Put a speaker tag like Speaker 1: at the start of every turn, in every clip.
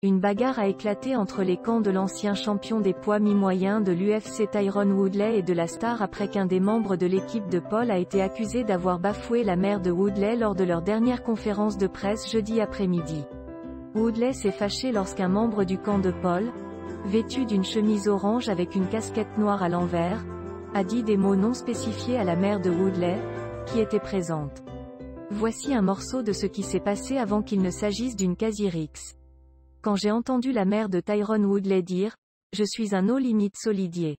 Speaker 1: Une bagarre a éclaté entre les camps de l'ancien champion des poids mi-moyens de l'UFC Tyron Woodley et de la star après qu'un des membres de l'équipe de Paul a été accusé d'avoir bafoué la mère de Woodley lors de leur dernière conférence de presse jeudi après-midi. Woodley s'est fâché lorsqu'un membre du camp de Paul, vêtu d'une chemise orange avec une casquette noire à l'envers, a dit des mots non spécifiés à la mère de Woodley, qui était présente. Voici un morceau de ce qui s'est passé avant qu'il ne s'agisse d'une quasi-rixe. Quand j'ai entendu la mère de Tyron Woodley dire « Je suis un no-limit solidier »,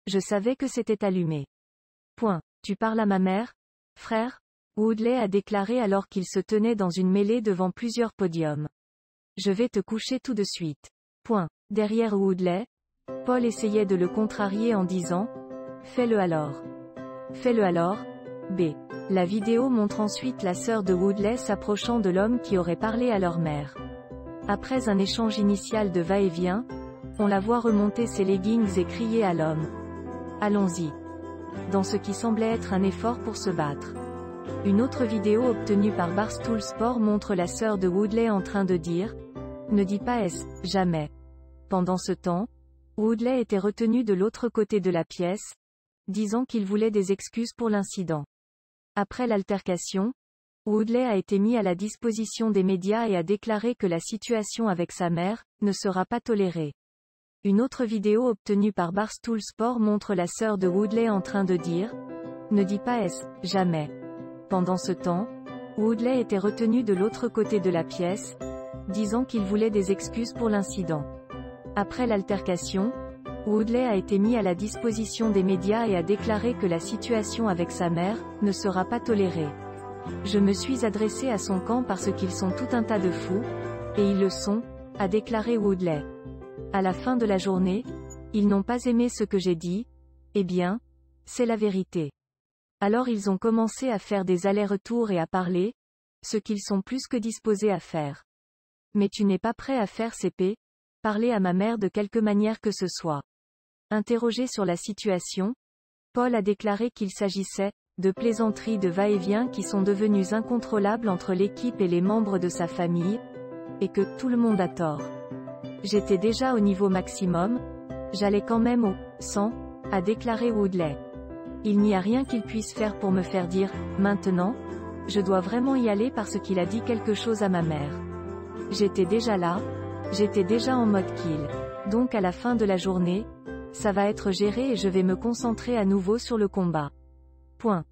Speaker 1: je savais que c'était allumé. Point. Tu parles à ma mère, frère? Woodley a déclaré alors qu'il se tenait dans une mêlée devant plusieurs podiums. Je vais te coucher tout de suite. Point. Derrière Woodley, Paul essayait de le contrarier en disant « Fais-le alors. Fais-le alors, B. » La vidéo montre ensuite la sœur de Woodley s'approchant de l'homme qui aurait parlé à leur mère. Après un échange initial de va-et-vient, on la voit remonter ses leggings et crier à l'homme « Allons-y » dans ce qui semblait être un effort pour se battre. Une autre vidéo obtenue par Barstool Sport montre la sœur de Woodley en train de dire « Ne dis pas jamais ». Pendant ce temps, Woodley était retenu de l'autre côté de la pièce, disant qu'il voulait des excuses pour l'incident. Après l'altercation, Woodley a été mis à la disposition des médias et a déclaré que la situation avec sa mère ne sera pas tolérée. Une autre vidéo obtenue par Barstool Sport montre la sœur de Woodley en train de dire « Ne dis pas jamais ». Pendant ce temps, Woodley était retenu de l'autre côté de la pièce, disant qu'il voulait des excuses pour l'incident. Après l'altercation, Woodley a été mis à la disposition des médias et a déclaré que la situation avec sa mère ne sera pas tolérée. Je me suis adressé à son camp parce qu'ils sont tout un tas de fous, et ils le sont, a déclaré Woodley. À la fin de la journée, ils n'ont pas aimé ce que j'ai dit, eh bien, c'est la vérité. Alors ils ont commencé à faire des allers-retours et à parler, ce qu'ils sont plus que disposés à faire. Mais tu n'es pas prêt à faire CP, parler à ma mère de quelque manière que ce soit. Interrogé sur la situation, Paul a déclaré qu'il s'agissait de plaisanteries de va-et-vient qui sont devenues incontrôlables entre l'équipe et les membres de sa famille, et que tout le monde a tort. J'étais déjà au niveau maximum, j'allais quand même au 100, a déclaré Woodley. Il n'y a rien qu'il puisse faire pour me faire dire maintenant, je dois vraiment y aller parce qu'il a dit quelque chose à ma mère. J'étais déjà là, j'étais déjà en mode kill. Donc à la fin de la journée, ça va être géré et je vais me concentrer à nouveau sur le combat. Point.